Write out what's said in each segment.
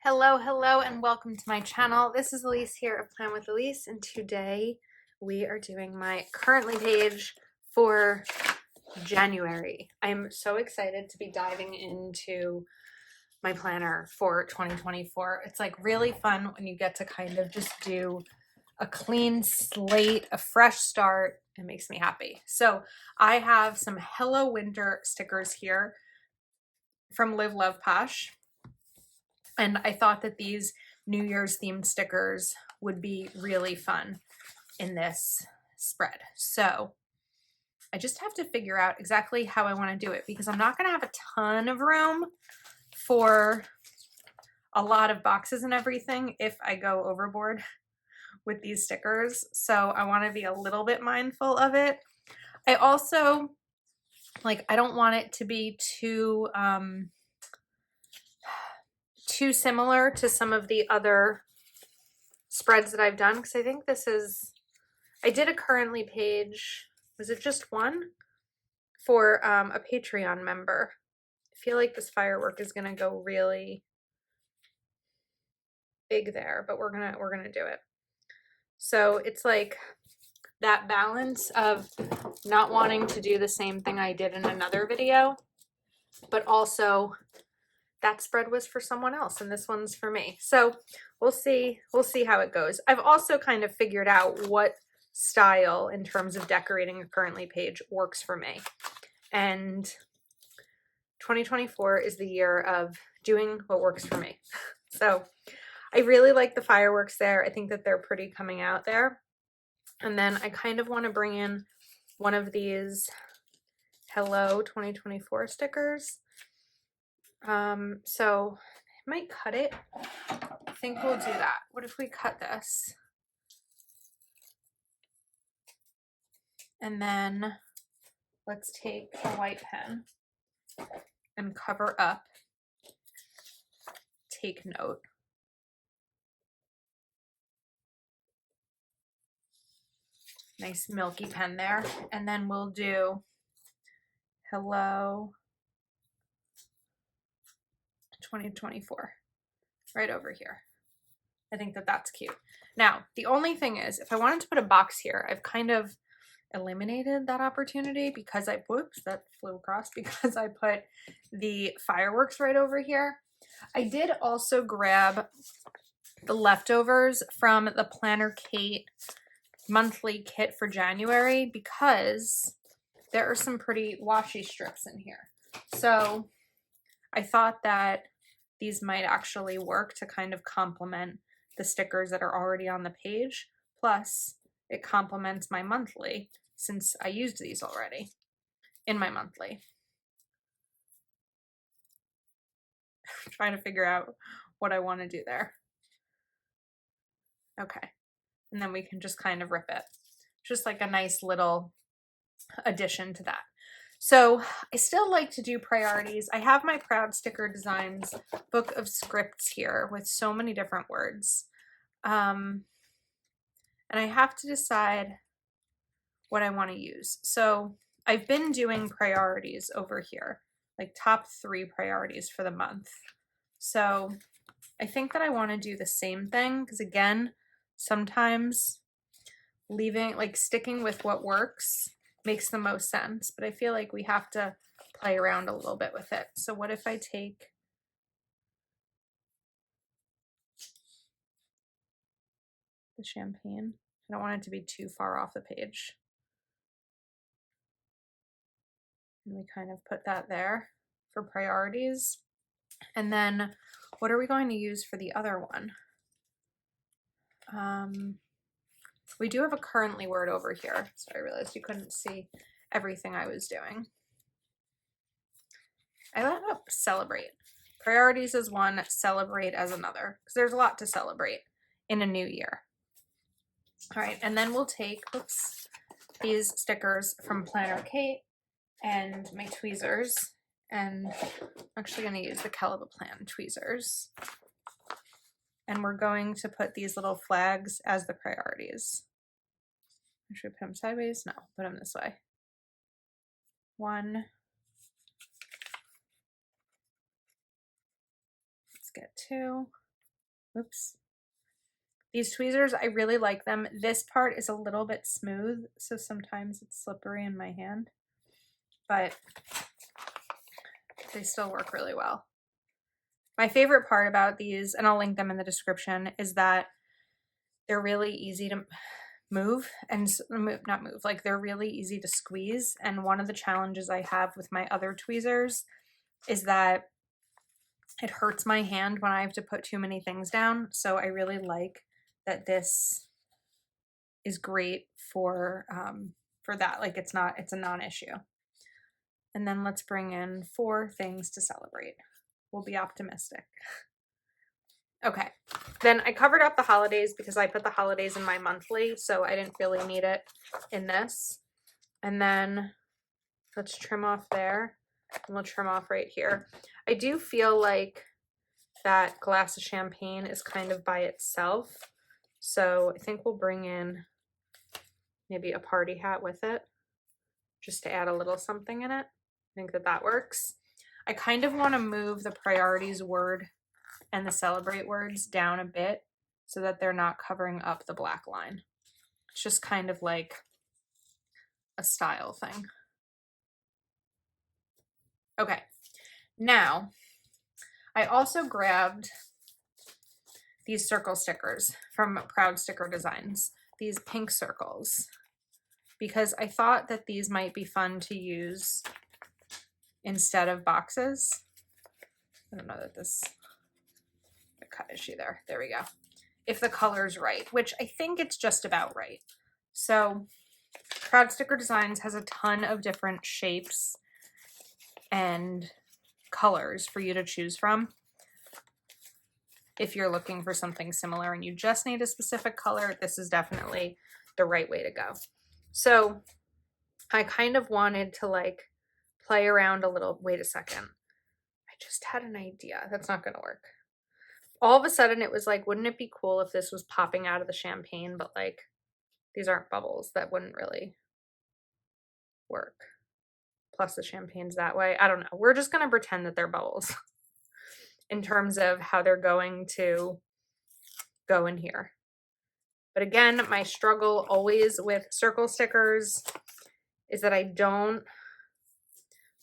Hello, hello, and welcome to my channel. This is Elise here of Plan with Elise, and today we are doing my currently page for January. I'm so excited to be diving into my planner for 2024. It's like really fun when you get to kind of just do a clean slate, a fresh start. It makes me happy. So I have some Hello Winter stickers here from Live Love Posh. And I thought that these New Year's themed stickers would be really fun in this spread. So I just have to figure out exactly how I want to do it because I'm not going to have a ton of room for a lot of boxes and everything if I go overboard with these stickers. So I want to be a little bit mindful of it. I also, I don't want it to be too similar to some of the other spreads that I've done, because I think I did a currently page, was it just one? For a Patreon member. I feel like this firework is gonna go really big there, but we're gonna do it. So it's like that balance of not wanting to do the same thing I did in another video, but also that spread was for someone else and this one's for me. So we'll see how it goes. I've also kind of figured out what style in terms of decorating a currently page works for me. And 2024 is the year of doing what works for me. So I really like the fireworks there. I think that they're pretty coming out there. And then I kind of want to bring in one of these Hello 2024 stickers. So I might cut it. I think we'll do that. What if we cut this? And then let's take a white pen and cover up Take Note. Nice milky pen there. And then we'll do Hello 2024 right over here. I think that that's cute. Now, the only thing is, if I wanted to put a box here, I've kind of eliminated that opportunity because whoops, that flew across, because I put the fireworks right over here. I did also grab the leftovers from the Planner Kate monthly kit for January because there are some pretty washi strips in here. So I thought that these might actually work to kind of complement the stickers that are already on the page. Plus, it complements my monthly since I used these already in my monthly. I'm trying to figure out what I want to do there. Okay. And then we can just kind of rip it. Just like a nice little addition to that. So I still like to do priorities. I have my Proud Sticker Designs book of scripts here with so many different words. And I have to decide what I want to use. So I've been doing priorities over here, like top 3 priorities for the month. So I think that I want to do the same thing because, again, sometimes sticking with what works makes the most sense, but I feel like we have to play around a little bit with it. So what if I take the champagne? I don't want it to be too far off the page. And we kind of put that there for priorities. And then what are we going to use for the other one? We do have a currently word over here, so I realized you couldn't see everything I was doing. I love celebrate. Priorities as one, celebrate as another, because there's a lot to celebrate in a new year. All right, and then we'll take these stickers from Planner Kate and my tweezers, and I'm actually going to use the Calibaplan tweezers. And we're going to put these little flags as the priorities. Should I put them sideways? No, put them this way. 1. Let's get 2. Oops. These tweezers, I really like them. This part is a little bit smooth, so sometimes it's slippery in my hand, but they still work really well. My favorite part about these, and I'll link them in the description, is that they're really easy to move and not move, like they're really easy to squeeze. And one of the challenges I have with my other tweezers is that it hurts my hand when I have to put too many things down. So I really like that this is great for that. Like it's a non-issue. And then let's bring in 4 things to celebrate. We'll be optimistic. Okay, then I covered up the holidays because I put the holidays in my monthly, so I didn't really need it in this. And then let's trim off there, and we'll trim off right here. I do feel like that glass of champagne is kind of by itself, so I think we'll bring in maybe a party hat with it, just to add a little something in it. I think that works. I kind of want to move the priorities word and the celebrate words down a bit so that they're not covering up the black line. It's just kind of like a style thing. Okay, now I also grabbed these circle stickers from Proud Sticker Designs, these pink circles, because I thought that these might be fun to use instead of boxes. I don't know that this cut issue there. There we go. If the color's right, which I think it's just about right. So Proud Sticker Designs has a ton of different shapes and colors for you to choose from. If you're looking for something similar and you just need a specific color, this is definitely the right way to go. So I kind of wanted to like play around a little. Wait a second. I just had an idea. That's not going to work. All of a sudden it was like, wouldn't it be cool if this was popping out of the champagne, but like these aren't bubbles? That wouldn't really work. Plus the champagne's that way. I don't know. We're just going to pretend that they're bubbles in terms of how they're going to go in here. But again, my struggle always with circle stickers is that I don't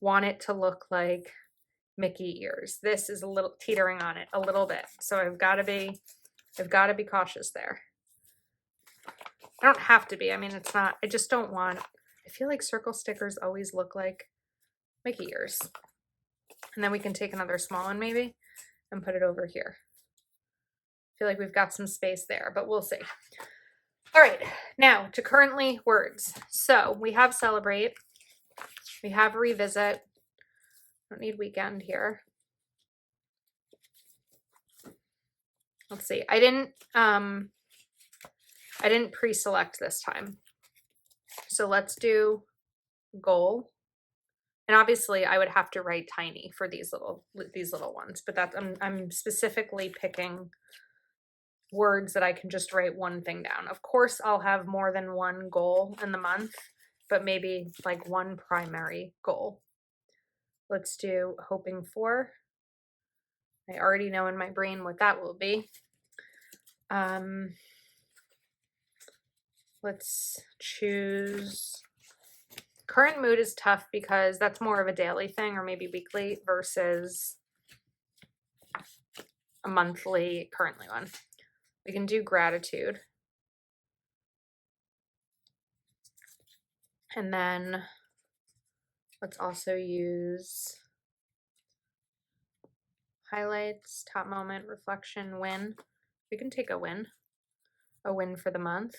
want it to look like Mickey ears. This is a little teetering on it a little bit. So I've got to be cautious there. I don't have to be. I mean, it's not, I just don't want, I feel like circle stickers always look like Mickey ears. And then we can take another small one maybe and put it over here. I feel like we've got some space there, but we'll see. All right, now to currently words. So we have celebrate, we have revisit. Don't need weekend here. Let's see. I didn't pre-select this time. So let's do goal. And obviously I would have to write tiny for these little ones, but that's I'm specifically picking words that I can just write one thing down. Of course, I'll have more than one goal in the month, but maybe like one primary goal. Let's do hoping for. I already know in my brain what that will be. Let's choose current mood is tough because that's more of a daily thing or maybe weekly versus a monthly currently one. We can do gratitude. And then let's also use highlights, top moment, reflection, win. We can take a win for the month.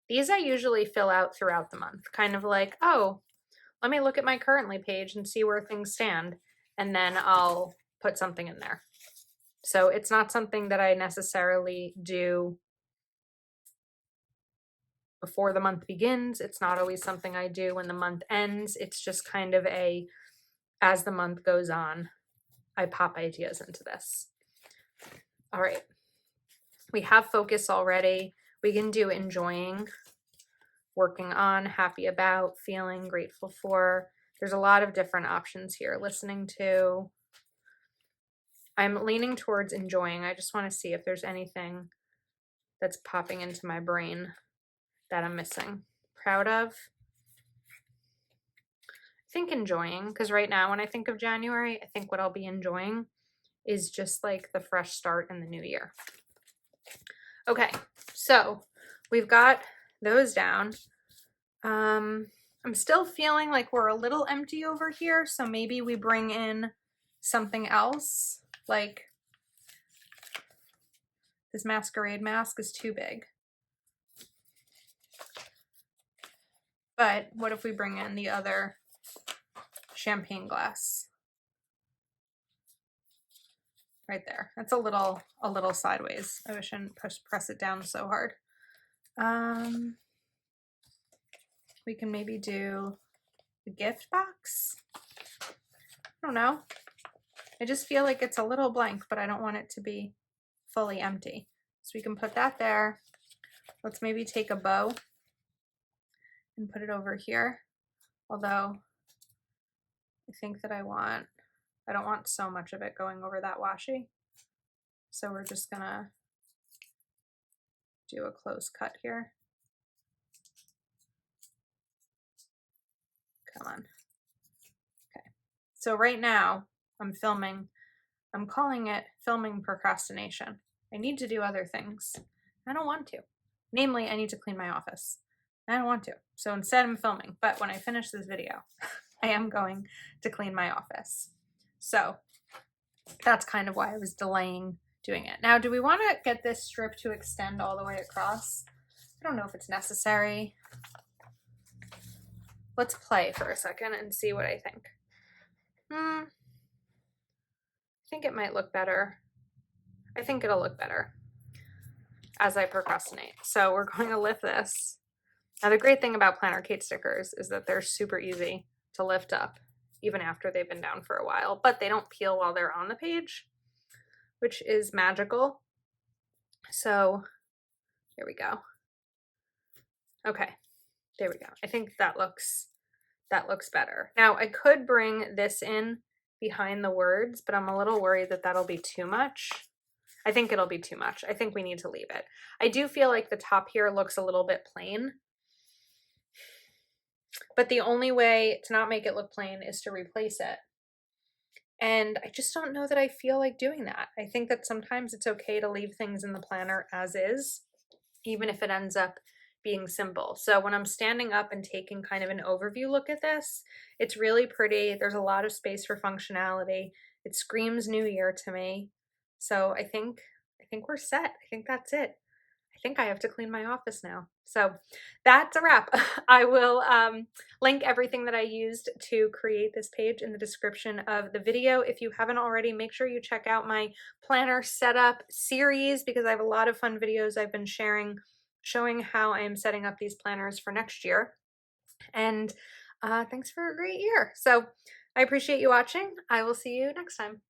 These I usually fill out throughout the month, kind of like, oh, let me look at my currently page and see where things stand, and then I'll put something in there. So it's not something that I necessarily do before the month begins. It's not always something I do when the month ends. It's just kind of as the month goes on, I pop ideas into this. All right. We have focus already. We can do enjoying, working on, happy about, feeling, grateful for. There's a lot of different options here. Listening to. I'm leaning towards enjoying. I just want to see if there's anything that's popping into my brain that I'm missing. Proud of. I think enjoying, because right now when I think of January, I think what I'll be enjoying is just like the fresh start in the new year. Okay, so we've got those down. I'm still feeling like we're a little empty over here, so maybe we bring in something else, like this masquerade mask is too big. But what if we bring in the other champagne glass? Right there. That's a little sideways. I shouldn't press it down so hard. We can maybe do a gift box. I don't know. I just feel like it's a little blank, but I don't want it to be fully empty. So we can put that there. Let's maybe take a bow and put it over here. Although I think that I don't want so much of it going over that washi. So we're just gonna do a close cut here. Come on. Okay. So right now I'm calling it filming procrastination. I need to do other things. I don't want to. Namely, I need to clean my office. I don't want to. So instead I'm filming. But when I finish this video, I am going to clean my office. So that's kind of why I was delaying doing it. Now, do we want to get this strip to extend all the way across? I don't know if it's necessary. Let's play for a second and see what I think. I think it might look better. I think it'll look better as I procrastinate. So we're going to lift this. Now the great thing about Planner Kate stickers is that they're super easy to lift up even after they've been down for a while, but they don't peel while they're on the page, which is magical. So here we go. Okay, there we go. I think that looks better. Now I could bring this in behind the words, but I'm a little worried that that'll be too much. I think it'll be too much. I think we need to leave it. I do feel like the top here looks a little bit plain, but the only way to not make it look plain is to replace it. And I just don't know that I feel like doing that. I think that sometimes it's okay to leave things in the planner as is, even if it ends up being simple. So when I'm standing up and taking kind of an overview look at this, it's really pretty. There's a lot of space for functionality. It screams New Year to me. So I think we're set. I think that's it. I think I have to clean my office now. So that's a wrap. I will link everything that I used to create this page in the description of the video. If you haven't already, make sure you check out my planner setup series because I have a lot of fun videos I've been sharing showing how I am setting up these planners for next year. And thanks for a great year. So I appreciate you watching. I will see you next time.